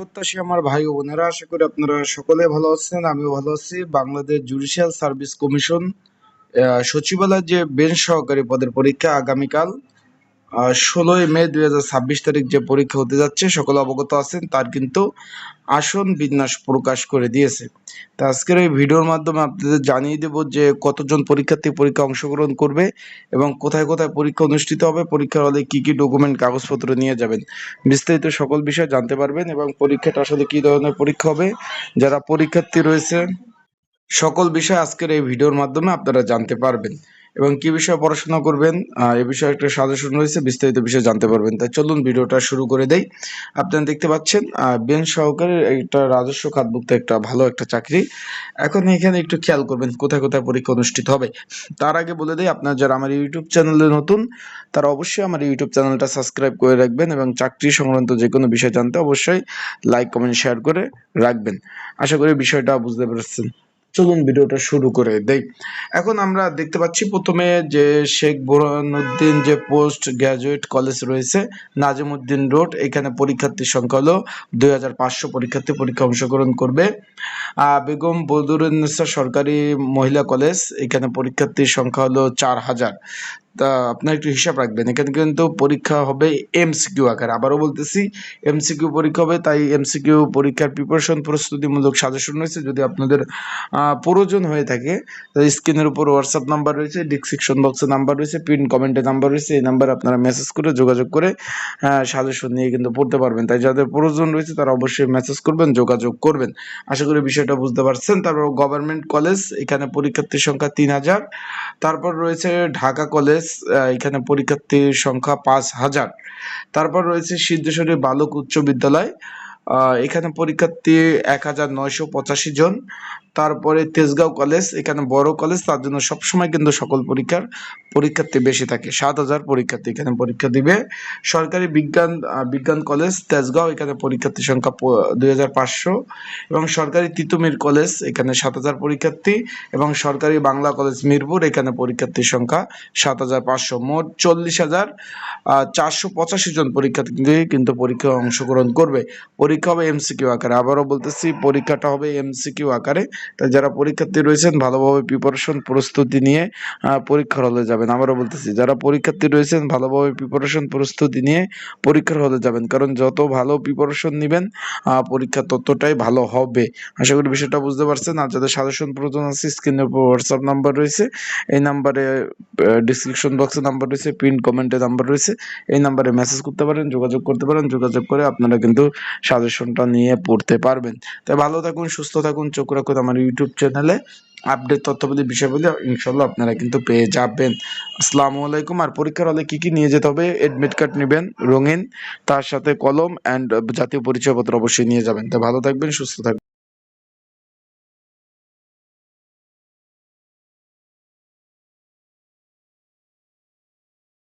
প্রত্যাশী আমার ভাই ও বোনেরা, আশা করি আপনারা সকলে ভালো আছেন। আমিও ভালো আছি। বাংলাদেশ জুডিশিয়াল সার্ভিস কমিশন সচিবালয়ের যে বেঞ্চ সহকারী পদের পরীক্ষা আগামীকাল 16 মে 2026 তারিখ যে পরীক্ষা হতে যাচ্ছে, সকলে অবগত আছেন। তার কিন্তু আসন বিন্যাস প্রকাশ করে দিয়েছে। তা আজকের এই ভিডিওর মাধ্যমে আপনাদের জানিয়ে দেব যে কতজন পরীক্ষার্থী পরীক্ষা অংশগ্রহণ করবে এবং কোথায় কোথায় পরীক্ষা অনুষ্ঠিত হবে, পরীক্ষার হলে কি কি ডকুমেন্ট কাগজপত্র নিয়ে যাবেন, বিস্তারিত সকল বিষয় জানতে পারবেন এবং পরীক্ষাটা আসলে কি ধরনের পরীক্ষা হবে, যারা পরীক্ষার্থী রয়েছে সকল বিষয় আজকের এই ভিডিওর মাধ্যমে আপনারা জানতে পারবেন এবং কি বিষয়ে পড়াশোনা করবেন এ বিষয়ে একটা সাজেশন রয়েছে, বিস্তারিত বিষয় জানতে পারবেন। তাই চলুন ভিডিওটা শুরু করে দেই। আপনারা দেখতে পাচ্ছেন বেঞ্চ সহকারী একটা রাজস্ব খাতভুক্ত একটা ভালো একটা চাকরি। এখন এখানে একটু খেয়াল করবেন কোথায় কোথায় পরীক্ষা অনুষ্ঠিত হবে। তার আগে বলে দেই, আপনারা যারা আমার ইউটিউব চ্যানেলে নতুন তারা অবশ্যই আমার ইউটিউব চ্যানেলটা সাবস্ক্রাইব করে রাখবেন এবং চাকরি সংক্রান্ত যে কোনো বিষয় জানতে অবশ্যই লাইক কমেন্ট শেয়ার করে রাখবেন। আশা করি বিষয়টা বুঝতে পেরেছেন। চলুন ভিডিওটা শুরু করে দেই। এখন আমরা দেখতে পাচ্ছি প্রথমে যে শেখ বোরহানুদ্দিন যে পোস্ট গ্রাজুয়েট কলেজ রয়েছে নাজিমউদ্দিন রোড, এখানে পরীক্ষার্থীর সংখ্যা হলো 2500 পরীক্ষার্থী পরীক্ষা অংশগ্রহণ করবে। বেগম বদরুন্নেসা সরকারি মহিলা কলেজ, এখানে পরীক্ষার্থীর সংখ্যা হলো 4000। তা আপনার একটু হিসাব রাখবেন, এখানে কিন্তু পরীক্ষা হবে এমসিকিউ আকারে। আবারও বলতেছি, এমসিকিউ পরীক্ষা হবে, তাই এমসিকিউ পরীক্ষার প্রিপারেশন প্রস্তুতিমূলক সাজেশন রয়েছে। যদি আপনাদের প্রয়োজন হয়ে থাকে তাহলে স্ক্রিনের উপর হোয়াটসঅ্যাপ নাম্বার রয়েছে, ডিসক্রিপশন বক্সে নাম্বার রয়েছে, পিন কমেন্টে নাম্বার রয়েছে, এই নাম্বারে আপনারা মেসেজ করে যোগাযোগ করে সাজেশন নিয়ে কিন্তু পড়তে পারবেন। তাই যাদের প্রয়োজন রয়েছে তারা অবশ্যই মেসেজ করবেন, যোগাযোগ করবেন। আশা করি বিষয়টা বুঝতে পারছেন। তারপর গভর্নমেন্ট কলেজ, এখানে পরীক্ষার্থীর সংখ্যা 3000। তারপর রয়েছে ঢাকা কলেজ, এখানে পরীক্ষার্থীর সংখ্যা 5000। তারপর রয়েছে সিদ্ধেশ্বরী বালক উচ্চ বিদ্যালয়, এখানে পরীক্ষার্থী 1985 জন। তারপরে তেজগাঁও কলেজ, এখানে বড় কলেজ, তার জন্য সবসময় কিন্তু সকল পরীক্ষার্থী বেশি থাকে, 7000 পরীক্ষার্থী এখানে পরীক্ষা দিবে। সরকারি বিজ্ঞান কলেজ তেজগাঁও, এখানে পরীক্ষার্থীর সংখ্যা 2500 এবং সরকারি তিতুমির কলেজ, এখানে 7000 পরীক্ষার্থী এবং সরকারি বাংলা কলেজ মিরপুর, এখানে পরীক্ষার্থীর সংখ্যা 7500। মোট 40,485 জন পরীক্ষার্থী কিন্তু পরীক্ষায় অংশগ্রহণ করবে। পরীক্ষা হবে এমসিকিউ আকারে। আবারও বলতেছি, পরীক্ষাটা হবে এমসিকিউ আকারে। তাই যারা পরীক্ষার্থী রয়েছেন ভালোভাবে প্রিপারেশন প্রস্তুতি নিয়ে পরীক্ষার হলে যাবেন। আবারও বলতেছি, যারা পরীক্ষার্থী রয়েছেন ভালোভাবে প্রিপারেশন প্রস্তুতি নিয়ে পরীক্ষার হলে যাবেন, কারণ যত ভালো প্রিপারেশন নেবেন পরীক্ষা ততটাই ভালো হবে। আশা করি বিষয়টা বুঝতে পারছেন। আর যাদের সাজেশন প্রয়োজন আছে, স্ক্রিনের উপর হোয়াটসঅ্যাপ নাম্বার রয়েছে, এই নাম্বারে ডিসক্রিপশন বক্সে নাম্বার রয়েছে, পিন কমেন্টে নাম্বার রয়েছে, এই নাম্বারে মেসেজ করতে পারেন, যোগাযোগ করতে পারেন। যোগাযোগ করে আপনারা কিন্তু সাজেশনটা নিয়ে পড়তে পারবেন। তাই ভালো থাকুন, সুস্থ থাকুন, চোখ রাখুন আমার ইউটিউব চ্যানেলে। আপডেট তথ্যবলী বিষয়বলী ইনশাল্লাহ আপনারা কিন্তু পেয়ে যাবেন। আসসালামু আলাইকুম। আর পরীক্ষার হলে কি কি নিয়ে যেতে হবে? এডমিট কার্ড নেবেন রঙিন, তার সাথে কলম অ্যান্ড জাতীয় পরিচয়পত্র অবশ্যই নিয়ে যাবেন। তাই ভালো থাকবেন, সুস্থ থাকবেন।